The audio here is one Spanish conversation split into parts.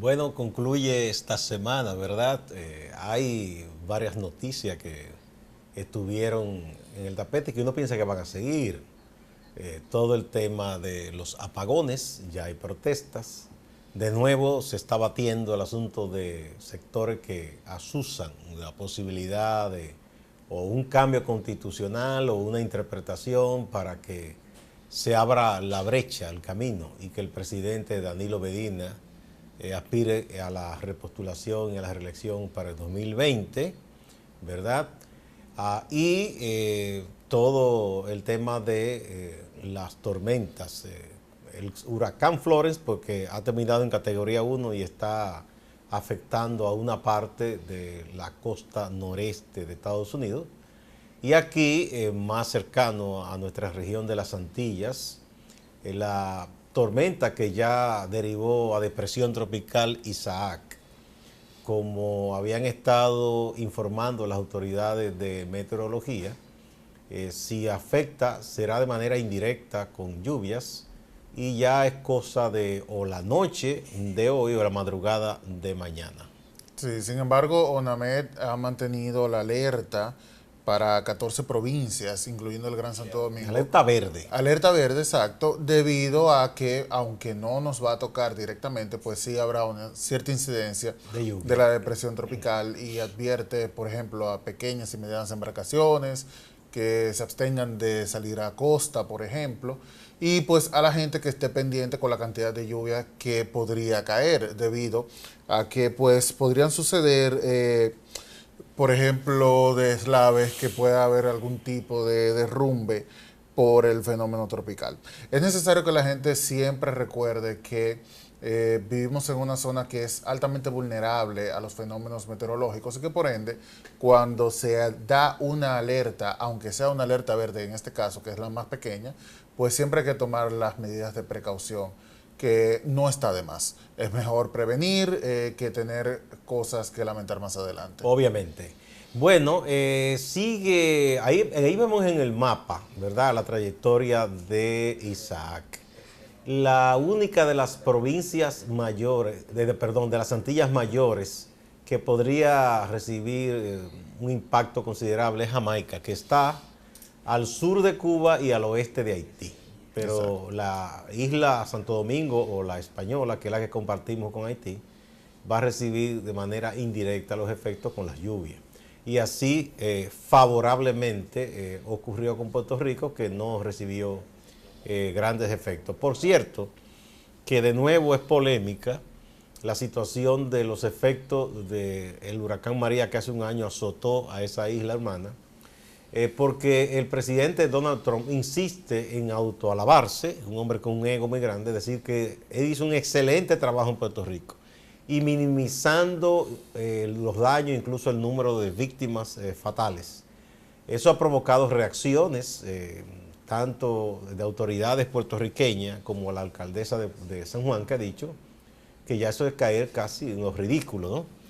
Bueno, concluye esta semana, ¿verdad? Hay varias noticias que estuvieron en el tapete que uno piensa que van a seguir. Todo el tema de los apagones, ya hay protestas. De nuevo se está batiendo el asunto de sectores que asusan la posibilidad de o un cambio constitucional o una interpretación para que se abra la brecha, el camino, y que el presidente Danilo Medina aspire a la repostulación y a la reelección para el 2020, ¿verdad? Todo el tema de las tormentas, el huracán Florence, porque ha terminado en categoría 1 y está afectando a una parte de la costa noreste de Estados Unidos. Y aquí, más cercano a nuestra región de las Antillas, la tormenta que ya derivó a depresión tropical Isaac, como habían estado informando las autoridades de meteorología, si afecta será de manera indirecta con lluvias y ya es cosa de o la noche de hoy o la madrugada de mañana. Sí, sin embargo, ONAMED ha mantenido la alerta para 14 provincias, incluyendo el Gran Santo Domingo. Alerta verde. Alerta verde, exacto, debido a que, aunque no nos va a tocar directamente, pues sí habrá una cierta incidencia de la depresión tropical y advierte, por ejemplo, a pequeñas y medianas embarcaciones que se abstengan de salir a costa, por ejemplo, y pues a la gente que esté pendiente con la cantidad de lluvia que podría caer, debido a que pues podrían suceder por ejemplo, deslaves, que pueda haber algún tipo de derrumbe por el fenómeno tropical. Es necesario que la gente siempre recuerde que vivimos en una zona que es altamente vulnerable a los fenómenos meteorológicos y que por ende, cuando se da una alerta, aunque sea una alerta verde en este caso, que es la más pequeña, pues siempre hay que tomar las medidas de precaución, que no está de más. Es mejor prevenir que tener cosas que lamentar más adelante. Obviamente. Bueno, ahí vemos en el mapa, ¿verdad?, la trayectoria de Isaac. La única de las provincias mayores, perdón, de las Antillas mayores que podría recibir un impacto considerable es Jamaica, que está al sur de Cuba y al oeste de Haití. Pero exacto, la isla Santo Domingo o la Española, que es la que compartimos con Haití, va a recibir de manera indirecta los efectos con las lluvias. Y así favorablemente ocurrió con Puerto Rico, que no recibió grandes efectos. Por cierto, que de nuevo es polémica la situación de los efectos del huracán María, que hace un año azotó a esa isla hermana, porque el presidente Donald Trump insiste en autoalabarse, un hombre con un ego muy grande, decir que él hizo un excelente trabajo en Puerto Rico y minimizando los daños, incluso el número de víctimas fatales. Eso ha provocado reacciones tanto de autoridades puertorriqueñas como la alcaldesa de San Juan, que ha dicho que ya eso es caer casi en lo ridículo, ¿no?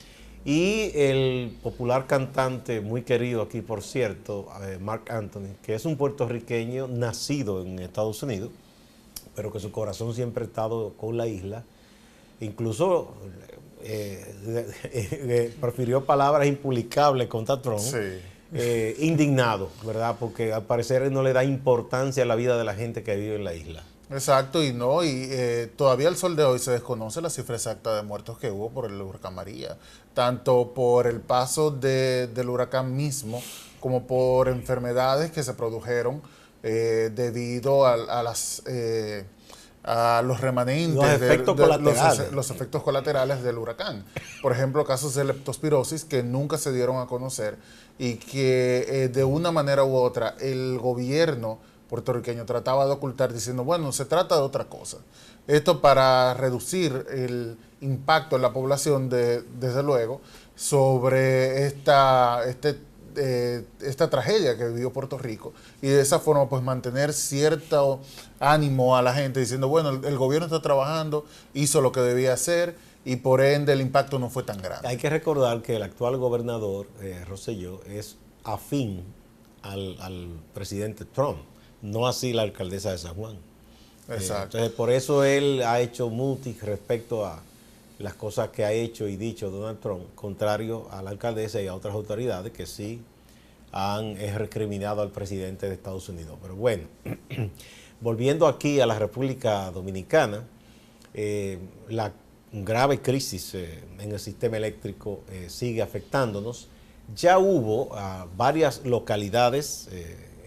Y el popular cantante, muy querido aquí por cierto, Marc Anthony, que es un puertorriqueño nacido en Estados Unidos, pero que su corazón siempre ha estado con la isla, incluso profirió palabras impublicables contra Trump, Sí. Indignado, ¿verdad? Porque al parecer no le da importancia a la vida de la gente que vive en la isla. Exacto, y todavía al sol de hoy se desconoce la cifra exacta de muertos que hubo por el huracán María, tanto por el paso del huracán mismo como por enfermedades que se produjeron debido a los remanentes, los efectos colaterales. los efectos colaterales del huracán. Por ejemplo, casos de leptospirosis que nunca se dieron a conocer y que de una manera u otra el gobierno puertorriqueño trataba de ocultar diciendo, bueno, se trata de otra cosa. Esto para reducir el impacto en la población, desde luego, sobre esta tragedia que vivió Puerto Rico, y de esa forma pues mantener cierto ánimo a la gente diciendo, bueno, el gobierno está trabajando, hizo lo que debía hacer y por ende el impacto no fue tan grande. Hay que recordar que el actual gobernador, Rosselló, es afín al presidente Trump, no así la alcaldesa de San Juan. Exacto. Entonces, por eso él ha hecho mutis respecto a las cosas que ha hecho y dicho Donald Trump, contrario a la alcaldesa y a otras autoridades que sí han recriminado al presidente de Estados Unidos. Pero bueno, volviendo aquí a la República Dominicana, la grave crisis en el sistema eléctrico sigue afectándonos. Ya hubo varias localidades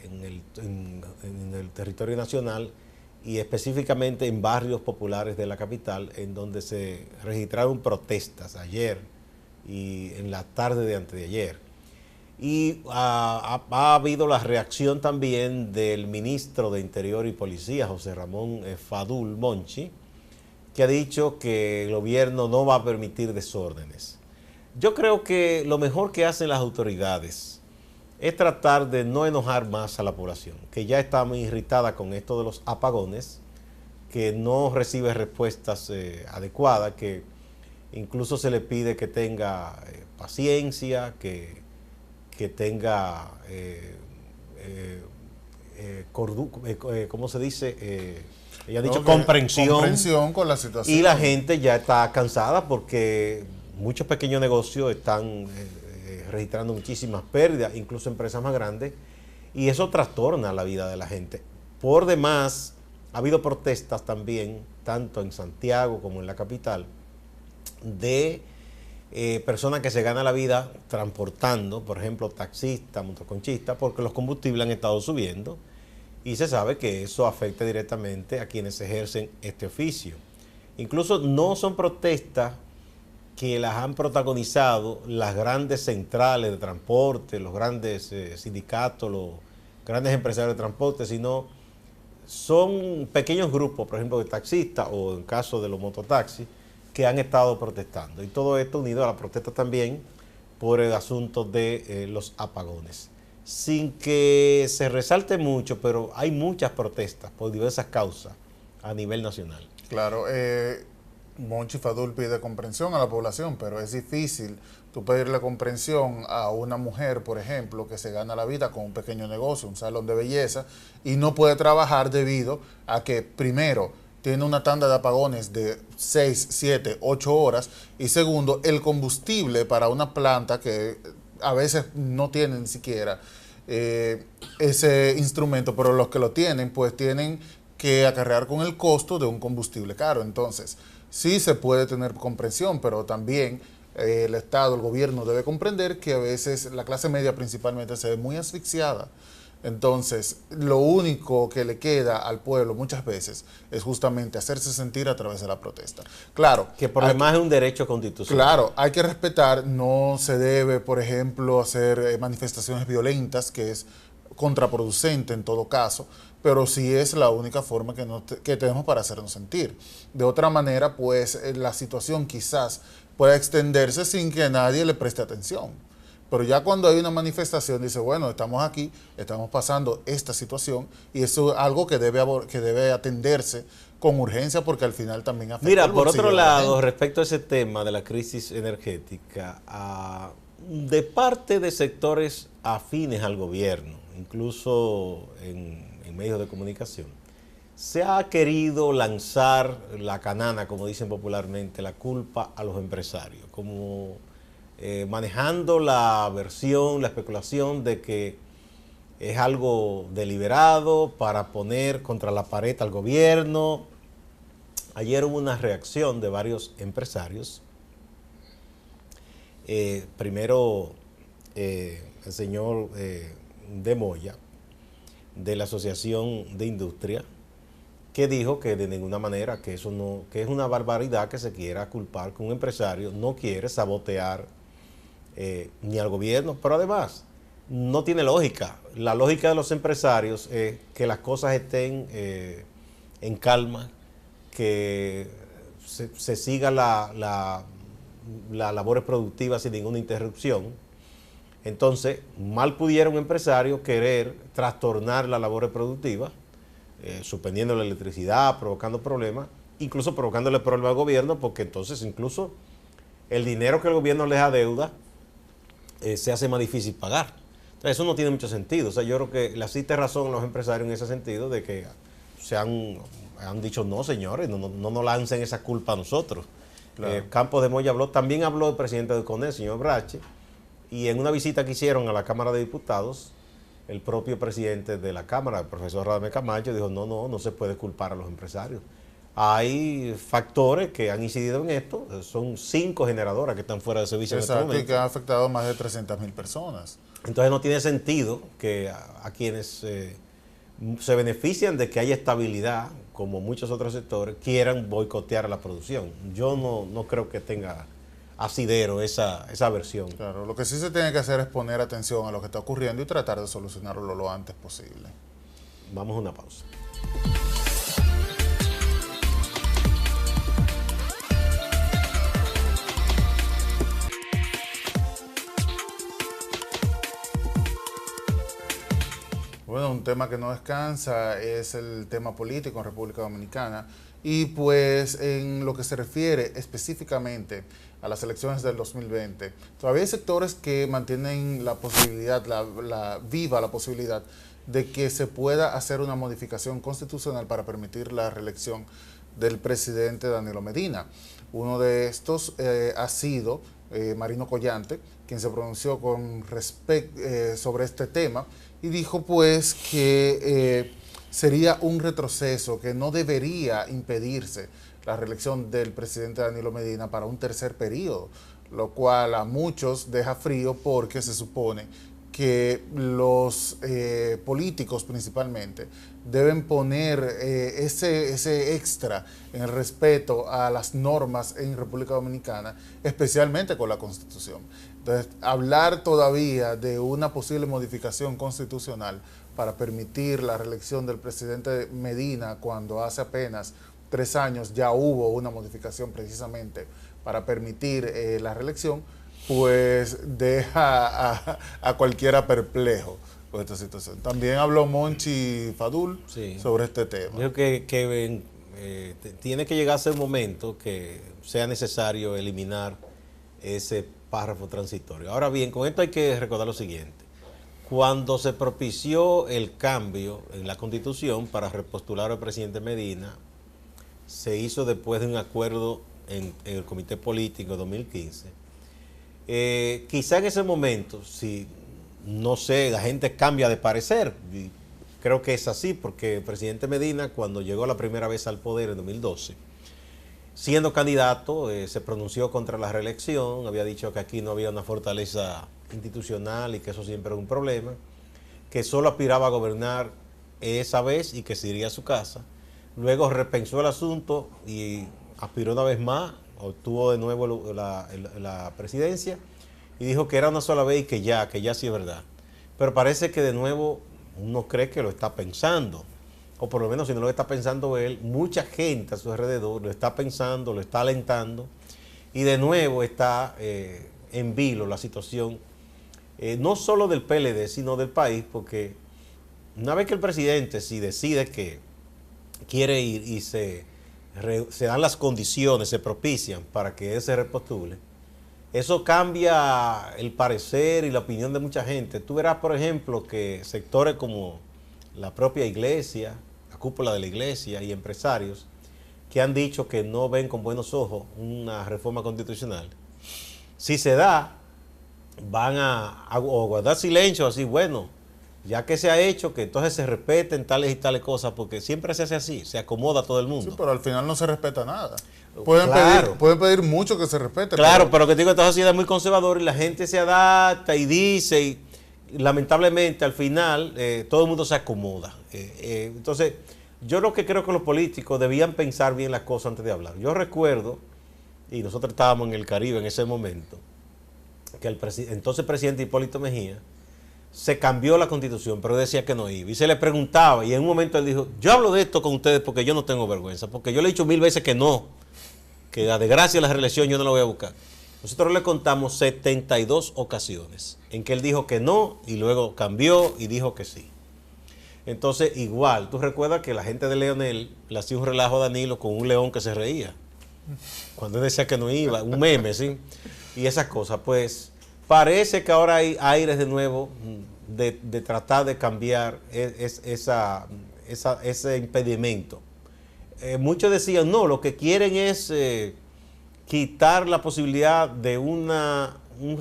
en el territorio nacional y específicamente en barrios populares de la capital en donde se registraron protestas ayer y en la tarde de antes de ayer. Y ha habido la reacción también del ministro de Interior y Policía, José Ramón Fadul Monchi, que ha dicho que el gobierno no va a permitir desórdenes. Yo creo que lo mejor que hacen las autoridades es tratar de no enojar más a la población, que ya está muy irritada con esto de los apagones, que no recibe respuestas adecuadas, que incluso se le pide que tenga paciencia, que tenga, ¿cómo se dice? Ella ha dicho comprensión con la situación. Y la gente ya está cansada porque muchos pequeños negocios están registrando muchísimas pérdidas, incluso empresas más grandes, y eso trastorna la vida de la gente. Por demás, ha habido protestas también, tanto en Santiago como en la capital, de personas que se ganan la vida transportando, por ejemplo, taxistas, motoconchistas, porque los combustibles han estado subiendo y se sabe que eso afecta directamente a quienes ejercen este oficio. Incluso no son protestas que las han protagonizado las grandes centrales de transporte, los grandes sindicatos, los grandes empresarios de transporte, sino son pequeños grupos, por ejemplo, de taxistas o en caso de los mototaxis, que han estado protestando. Y todo esto unido a la protesta también por el asunto de los apagones. Sin que se resalte mucho, pero hay muchas protestas por diversas causas a nivel nacional. Claro, Monchi Fadul pide comprensión a la población, pero es difícil tú pedirle comprensión a una mujer, por ejemplo, que se gana la vida con un pequeño negocio, un salón de belleza, y no puede trabajar debido a que, primero, tiene una tanda de apagones de 6, 7, 8 horas, y segundo, el combustible para una planta que a veces no tienen ni siquiera ese instrumento, pero los que lo tienen, pues tienen que acarrear con el costo de un combustible caro. Entonces, sí se puede tener comprensión, pero también el Estado, el gobierno debe comprender que a veces la clase media principalmente se ve muy asfixiada. Entonces, lo único que le queda al pueblo muchas veces es justamente hacerse sentir a través de la protesta. Claro. Que por demás es un derecho constitucional. Claro, hay que respetar, no se debe, por ejemplo, hacer manifestaciones violentas, que es contraproducente en todo caso, pero sí es la única forma que tenemos para hacernos sentir. De otra manera, pues la situación quizás pueda extenderse sin que nadie le preste atención. Pero ya cuando hay una manifestación, dice, bueno, estamos aquí, estamos pasando esta situación, y eso es algo que debe atenderse con urgencia, porque al final también afecta. Mira, por otro lado, respecto a ese tema de la crisis energética, de parte de sectores afines al gobierno, incluso en medios de comunicación, se ha querido lanzar la canana, como dicen popularmente, la culpa a los empresarios, como manejando la versión, la especulación de que es algo deliberado para poner contra la pared al gobierno. Ayer hubo una reacción de varios empresarios. Primero, el señor de Moya, de la Asociación de Industria, que dijo que de ninguna manera, que eso no, que es una barbaridad que se quiera culpar, que un empresario no quiere sabotear ni al gobierno, pero además no tiene lógica. La lógica de los empresarios es que las cosas estén en calma, que se siga la labores productivas sin ninguna interrupción. Entonces, mal pudiera un empresario querer trastornar las labores productivas, suspendiendo la electricidad, provocando problemas, incluso provocándole problemas al gobierno, porque entonces incluso el dinero que el gobierno les adeuda se hace más difícil pagar. Entonces, eso no tiene mucho sentido. O sea, yo creo que le asiste razón a los empresarios en ese sentido de que han dicho, no, señores, no lancen esa culpa a nosotros. Claro. Campos de Moya habló, también habló el presidente del CONE, el señor Brache, y en una visita que hicieron a la Cámara de Diputados, el propio presidente de la Cámara, el profesor Radamés Camacho, dijo, no se puede culpar a los empresarios. Hay factores que han incidido en esto, son 5 generadoras que están fuera de servicio. Exacto, y que han afectado a más de 300.000 personas. Entonces no tiene sentido que a quienes se benefician de que haya estabilidad, como muchos otros sectores, quieran boicotear la producción. Yo no creo que tenga asidero esa versión. Claro, lo que sí se tiene que hacer es poner atención a lo que está ocurriendo y tratar de solucionarlo lo antes posible. Vamos a una pausa. Bueno, un tema que no descansa es el tema político en República Dominicana y pues en lo que se refiere específicamente a las elecciones del 2020, todavía hay sectores que mantienen la posibilidad, viva la posibilidad de que se pueda hacer una modificación constitucional para permitir la reelección del presidente Danilo Medina. Uno de estos ha sido Marino Collante, quien se pronunció sobre este tema y dijo pues que sería un retroceso, que no debería impedirse la reelección del presidente Danilo Medina para un tercer periodo, lo cual a muchos deja frío porque se supone que los políticos principalmente deben poner ese extra en el respeto a las normas en República Dominicana, especialmente con la Constitución. Entonces, hablar todavía de una posible modificación constitucional para permitir la reelección del presidente Medina, cuando hace apenas 3 años ya hubo una modificación precisamente para permitir la reelección, pues deja a cualquiera perplejo con esta situación. También habló Monchi Fadul sobre este tema. Dijo que tiene que llegarse el momento que sea necesario eliminar ese párrafo transitorio. Ahora bien, con esto hay que recordar lo siguiente. Cuando se propició el cambio en la Constitución para repostular al presidente Medina, se hizo después de un acuerdo en el Comité Político de 2015. Quizá en ese momento, si no sé, la gente cambia de parecer, y creo que es así, porque el presidente Medina, cuando llegó la primera vez al poder en 2012, siendo candidato, se pronunció contra la reelección, había dicho que aquí no había una fortaleza institucional y que eso siempre era un problema, que solo aspiraba a gobernar esa vez y que se iría a su casa. Luego repensó el asunto y aspiró una vez más, obtuvo de nuevo la presidencia y dijo que era una sola vez y que ya sí es verdad. Pero parece que de nuevo uno cree que lo está pensando, o por lo menos si no lo está pensando él, mucha gente a su alrededor lo está pensando, lo está alentando y de nuevo está en vilo la situación, no solo del PLD, sino del país, porque una vez que el presidente si decide que quiere ir y se dan las condiciones, se propician para que él se repostule, eso cambia el parecer y la opinión de mucha gente. Tú verás, por ejemplo, que sectores como la propia iglesia, la cúpula de la iglesia y empresarios que han dicho que no ven con buenos ojos una reforma constitucional, si se da, van a guardar silencio, así, bueno, ya que se ha hecho, que entonces se respeten tales y tales cosas, porque siempre se hace así, se acomoda a todo el mundo. Sí, pero al final no se respeta nada. Claro. Pueden pedir mucho que se respete. Claro, pero que te digo, esta sociedad es muy conservadora y la gente se adapta y dice, y lamentablemente al final todo el mundo se acomoda. Entonces, yo lo que creo que los políticos debían pensar bien las cosas antes de hablar. Yo recuerdo, y nosotros estábamos en el Caribe en ese momento, que el entonces presidente Hipólito Mejía se cambió la Constitución, pero decía que no iba. Y se le preguntaba, y en un momento él dijo, yo hablo de esto con ustedes porque yo no tengo vergüenza, porque yo le he dicho 1000 veces que no, que a desgracia la reelección yo no la voy a buscar. Nosotros le contamos 72 ocasiones en que él dijo que no, y luego cambió y dijo que sí. Entonces, igual, tú recuerdas que la gente de Leonel le hacía un relajo a Danilo con un león que se reía. Cuando él decía que no iba, un meme, ¿sí? Y esas cosas, pues parece que ahora hay aires de nuevo de tratar de cambiar ese impedimento. Muchos decían, no, lo que quieren es quitar la posibilidad de un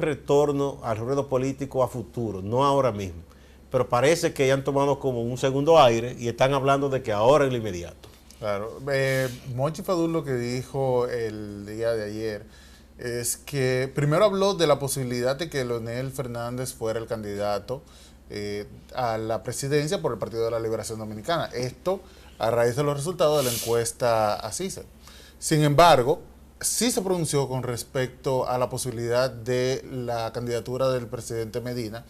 retorno al ruedo político a futuro, no ahora mismo. Pero parece que ya han tomado como un segundo aire y están hablando de que ahora es lo inmediato. Claro. Monchi Fadul lo que dijo el día de ayer es que primero habló de la posibilidad de que Leonel Fernández fuera el candidato a la presidencia por el Partido de la Liberación Dominicana. Esto a raíz de los resultados de la encuesta a CISA. Sin embargo, sí se pronunció con respecto a la posibilidad de la candidatura del presidente Medina,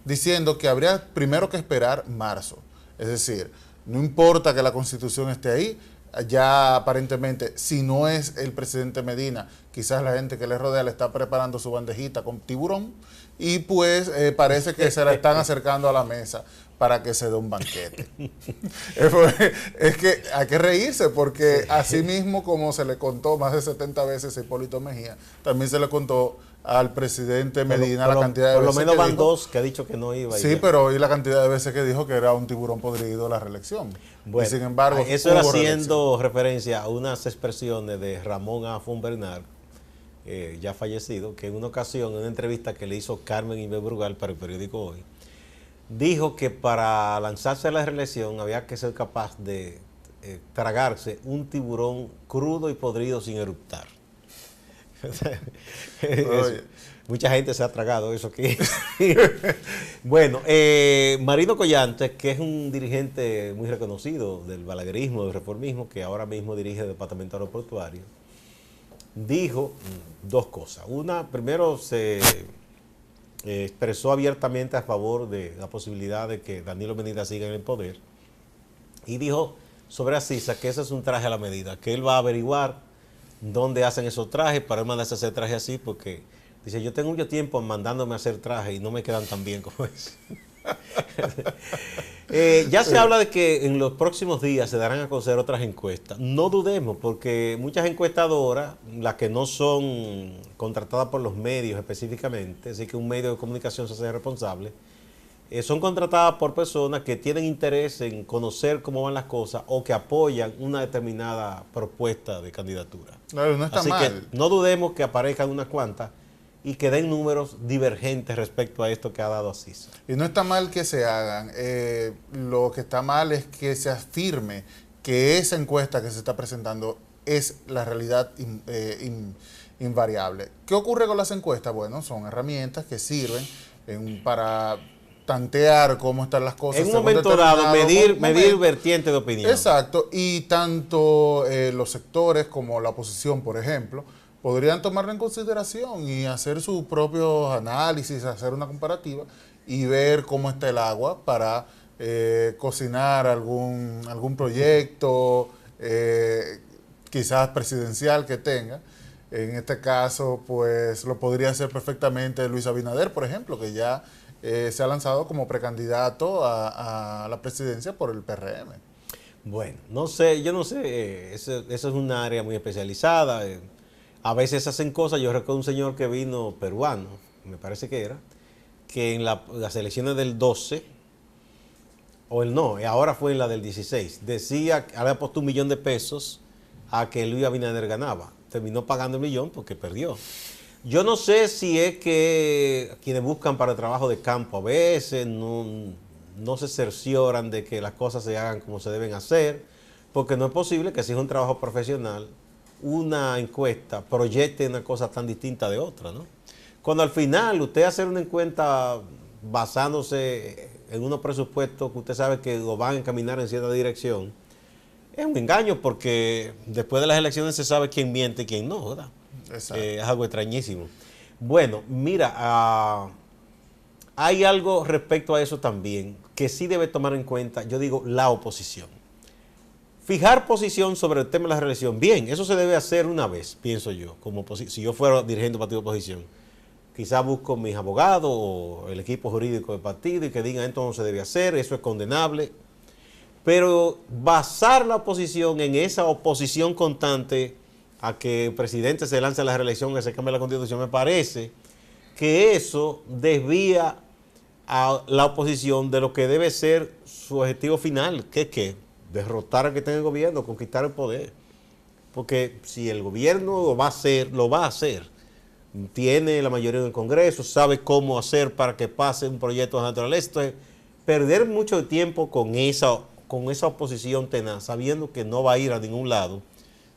diciendo que habría primero que esperar marzo. Es decir, no importa que la Constitución esté ahí, ya aparentemente, si no es el presidente Medina, quizás la gente que le rodea le está preparando su bandejita con tiburón y pues parece que se la están acercando a la mesa para que se dé un banquete. Es que hay que reírse porque así mismo como se le contó más de 70 veces a Hipólito Mejía, también se le contó al presidente Medina la cantidad de veces. Por lo menos van dos que ha dicho que no iba. Sí, pero hoy la cantidad de veces que dijo que era un tiburón podrido la reelección. Bueno, y sin embargo, eso era haciendo referencia a unas expresiones de Ramón A. Fonbernal, ya fallecido, que en una ocasión, en una entrevista que le hizo Carmen Inver Brugal para el periódico Hoy, dijo que para lanzarse a la reelección había que ser capaz de tragarse un crudo y podrido sin eruptar. Mucha gente se ha tragado eso aquí. Bueno, Marino Collante, que es un dirigente muy reconocido del balaguerismo, del reformismo, que ahora mismo dirige el Departamento Aeroportuario, dijo dos cosas. Una, primero se expresó abiertamente a favor de la posibilidad de que Danilo Medina siga en el poder y dijo sobre Asisa que ese es un traje a la medida, que él va a averiguar dónde hacen esos trajes para él mandarse a hacer trajes así, porque dice, yo tengo mucho tiempo mandándome a hacer trajes y no me quedan tan bien como eso. Ya se habla de que en los próximos días se darán a conocer otras encuestas. No dudemos, porque muchas encuestadoras, las que no son contratadas por los medios específicamente, así que un medio de comunicación se hace responsable, son contratadas por personas que tienen interés en conocer cómo van las cosas o que apoyan una determinada propuesta de candidatura. Claro, no está así mal. Que no dudemos que aparezcan unas cuantas y que den números divergentes respecto a esto que ha dado Asisa. Y no está mal que se hagan. Lo que está mal es que se afirme que esa encuesta que se está presentando es la realidad invariable. ¿Qué ocurre con las encuestas? Bueno, son herramientas que sirven para tantear cómo están las cosas. En un momento dado, medir vertientes de opinión. Exacto, y tanto los sectores como la oposición, por ejemplo, podrían tomarlo en consideración y hacer sus propios análisis, hacer una comparativa y ver cómo está el agua para cocinar algún proyecto, quizás presidencial que tenga. En este caso, pues lo podría hacer perfectamente Luis Abinader, por ejemplo, que ya se ha lanzado como precandidato a la presidencia por el PRM. Bueno, no sé, yo no sé, eso es una área muy especializada. A veces hacen cosas, yo recuerdo un señor que vino peruano, me parece que era, que en las elecciones del 12, ahora fue en la del 16, decía que había apostado $1 millón a que Luis Abinader ganaba. Terminó pagando $1 millón porque perdió. Yo no sé si es que quienes buscan para el trabajo de campo a veces no se cercioran de que las cosas se hagan como se deben hacer, porque no es posible que si es un trabajo profesional, una encuesta proyecte una cosa tan distinta de otra, ¿no? Cuando al final usted hace una encuesta basándose en unos presupuestos que usted sabe que lo van a encaminar en cierta dirección, es un engaño porque después de las elecciones se sabe quién miente y quién no, ¿verdad? Es algo extrañísimo. Bueno, mira, hay algo respecto a eso también que sí debe tomar en cuenta, yo digo, la oposición. Fijar posición sobre el tema de la reelección, bien, eso se debe hacer una vez, pienso yo, si yo fuera dirigente de partido de oposición. Quizás busco mis abogados o el equipo jurídico del partido y que digan esto no se debe hacer, eso es condenable. Pero basar la oposición en esa oposición constante a que el presidente se lance a la reelección, que se cambie la Constitución, me parece que eso desvía a la oposición de lo que debe ser su objetivo final, que es que derrotar al que tenga el gobierno, conquistar el poder. porque si el gobierno lo va a hacer, lo va a hacer. Tiene la mayoría del Congreso, sabe cómo hacer para que pase un proyecto de naturaleza. Entonces, perder mucho tiempo con esa oposición tenaz, sabiendo que no va a ir a ningún lado,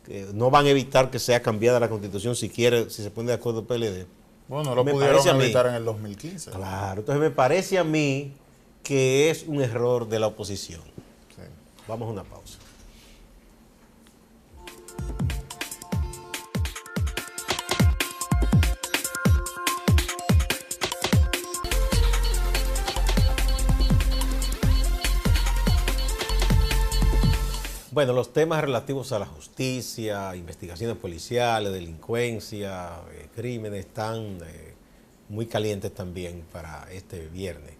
que no van a evitar que sea cambiada la Constitución si se pone de acuerdo el PLD. Bueno, lo pudieron evitar en el 2015. Claro, entonces me parece a mí que es un error de la oposición. Sí. Vamos a una pausa. Bueno, los temas relativos a la justicia, investigaciones policiales, delincuencia, crímenes están muy calientes también para este viernes.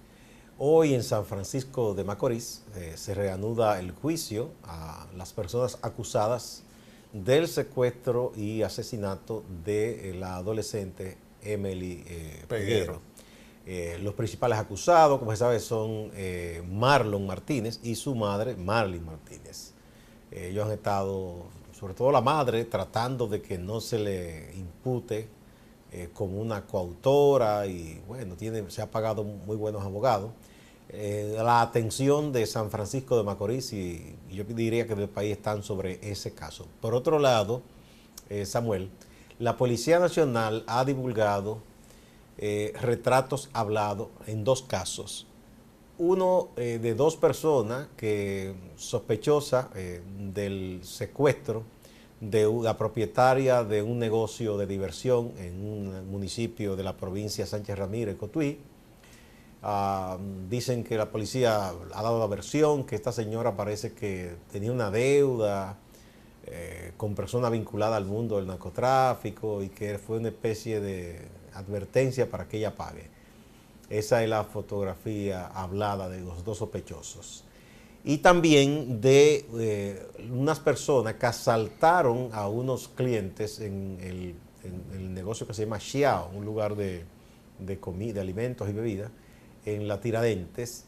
Hoy en San Francisco de Macorís se reanuda el juicio a las personas acusadas del secuestro y asesinato de la adolescente Emily Peguero. Los principales acusados, como se sabe, son Marlon Martínez y su madre, Marlene Martínez. Ellos han estado, sobre todo la madre, tratando de que no se le impute como una coautora y bueno, se ha pagado muy buenos abogados. La atención de San Francisco de Macorís y yo diría que del país están sobre ese caso. Por otro lado, Samuel, la Policía Nacional ha divulgado retratos hablados en dos casos. Uno de dos personas que sospechosa del secuestro de la propietaria de un negocio de diversión en un municipio de la provincia Sánchez Ramírez, Cotuí. Dicen que la policía ha dado la versión que esta señora parece que tenía una deuda con personas vinculadas al mundo del narcotráfico y que fue una especie de advertencia para que ella pague. Esa es la fotografía hablada de los dos sospechosos. Y también de unas personas que asaltaron a unos clientes en el negocio que se llama Xiao, un lugar de comida, de alimentos y bebidas, en la Tiradentes,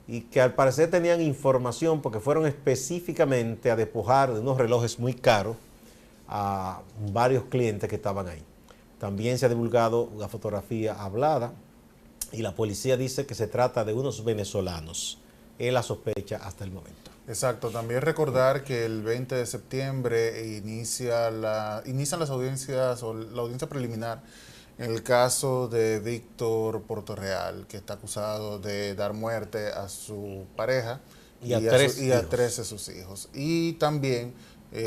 y que al parecer tenían información porque fueron específicamente a despojar de unos relojes muy caros a varios clientes que estaban ahí. También se ha divulgado la fotografía hablada y la policía dice que se trata de unos venezolanos. Es la sospecha hasta el momento. Exacto. También recordar que el 20 de septiembre inician las audiencias o la audiencia preliminar en el caso de Víctor Portorreal, que está acusado de dar muerte a su pareja y a tres de sus hijos. Y también,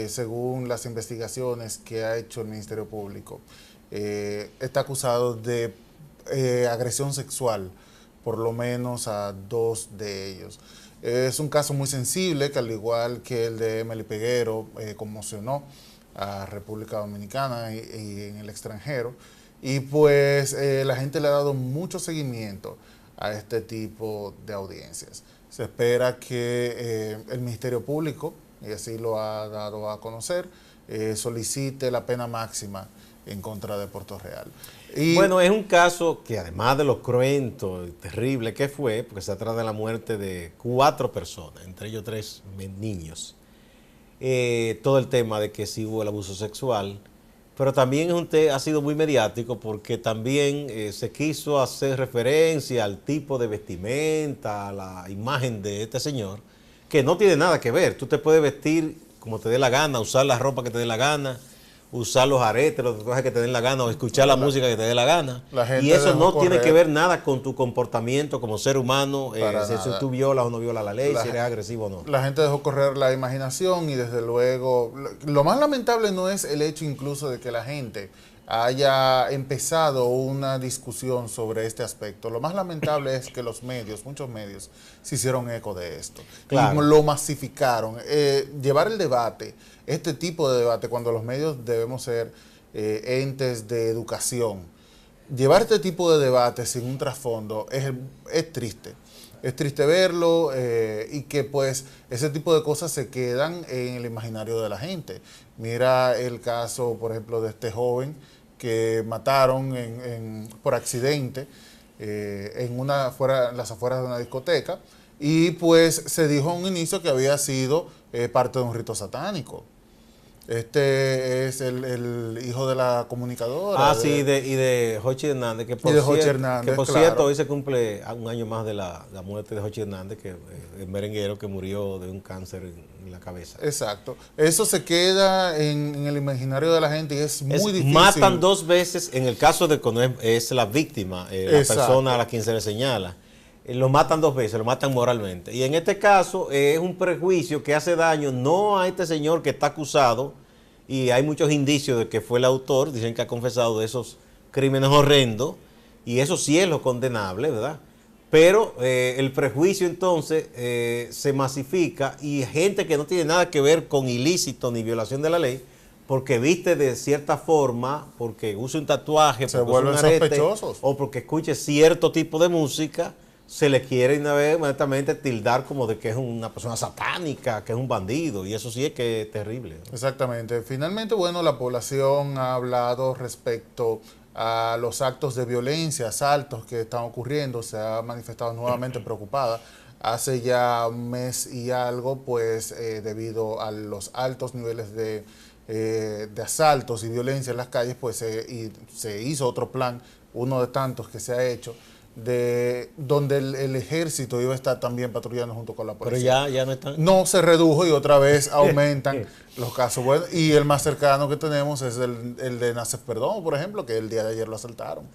según las investigaciones que ha hecho el Ministerio Público, está acusado de agresión sexual, por lo menos a dos de ellos. Es un caso muy sensible que, al igual que el de Emily Peguero, conmocionó a República Dominicana y en el extranjero. Y pues la gente le ha dado mucho seguimiento a este tipo de audiencias. Se espera que el Ministerio Público, y así lo ha dado a conocer, solicite la pena máxima en contra de Portorreal. Y bueno, es un caso que además de lo cruento y terrible que fue, porque se trata de la muerte de 4 personas, entre ellos 3 niños, todo el tema de que sí hubo el abuso sexual, pero también ha sido muy mediático porque también se quiso hacer referencia al tipo de vestimenta, a la imagen de este señor, que no tiene nada que ver. Tú te puedes vestir como te dé la gana, usar la ropa que te dé la gana, usar los aretes, los tatuajes que te den la gana o escuchar la música que te dé la gana. Y eso no tiene que ver nada con tu comportamiento como ser humano, si tú violas o no violas la ley, si eres agresivo o no. La gente dejó correr la imaginación y desde luego, lo más lamentable no es el hecho incluso de que la gente haya empezado una discusión sobre este aspecto. Lo más lamentable es que los medios, muchos medios, se hicieron eco de esto. Claro. Y lo masificaron. Llevar el debate, este tipo de debate, cuando los medios debemos ser entes de educación, llevar este tipo de debate sin un trasfondo es triste. Es triste verlo y que pues ese tipo de cosas se quedan en el imaginario de la gente. Mira el caso, por ejemplo, de este joven que mataron por accidente en las afueras de una discoteca y pues se dijo a un inicio que había sido parte de un rito satánico. Este es el hijo de la comunicadora. Ah, sí, y de Jochi Hernández, que por, claro. cierto, hoy se cumple un año más de la muerte de Jochi Hernández, que el merenguero que murió de un cáncer en la cabeza. Exacto. Eso se queda en el imaginario de la gente y es muy difícil. Matan 2 veces, en el caso de cuando es la víctima, la persona a la quien se le señala. Lo matan 2 veces, lo matan moralmente. Y en este caso es un prejuicio que hace daño no a este señor que está acusado, y hay muchos indicios de que fue el autor, dicen que ha confesado de esos crímenes horrendos, y eso sí es lo condenable, ¿verdad? Pero el prejuicio entonces se masifica y gente que no tiene nada que ver con ilícito ni violación de la ley, porque viste de cierta forma, porque usa un tatuaje, se vuelven sospechosos, o porque escuche cierto tipo de música, se le quiere inmediatamente tildar como de que es una persona satánica, que es un bandido, y eso sí es que es terrible, ¿no? Exactamente. Finalmente, bueno, la población ha hablado respecto a los actos de violencia, asaltos que están ocurriendo, se ha manifestado nuevamente preocupada. Hace ya un mes y algo, pues debido a los altos niveles de asaltos y violencia en las calles, pues se hizo otro plan, uno de tantos que se ha hecho, donde el ejército iba a estar también patrullando junto con la policía. Pero ya no están. No, se redujo y otra vez aumentan los casos. Bueno, y el más cercano que tenemos es el de Nacef Perdomo, por ejemplo, que el día de ayer lo asaltaron.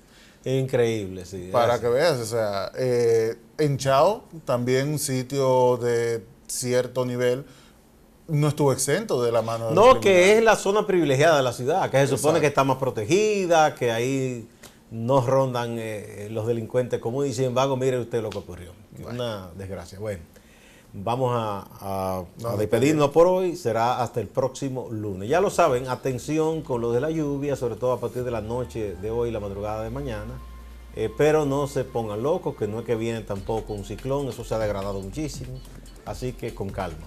Increíble, sí. Para que veas, o sea, en Chao, también un sitio de cierto nivel, no estuvo exento de la mano de No, que es la zona privilegiada de la ciudad, que se supone Exacto. que está más protegida, que ahí no rondan los delincuentes comunes, y sin embargo, mire usted lo que ocurrió. Bueno. Una desgracia. Bueno, vamos a despedirnos por hoy, será hasta el próximo lunes. Ya lo saben, atención con lo de la lluvia, sobre todo a partir de la noche de hoy, la madrugada de mañana, pero no se pongan locos, que no es que viene tampoco un ciclón, eso se ha degradado muchísimo, así que con calma.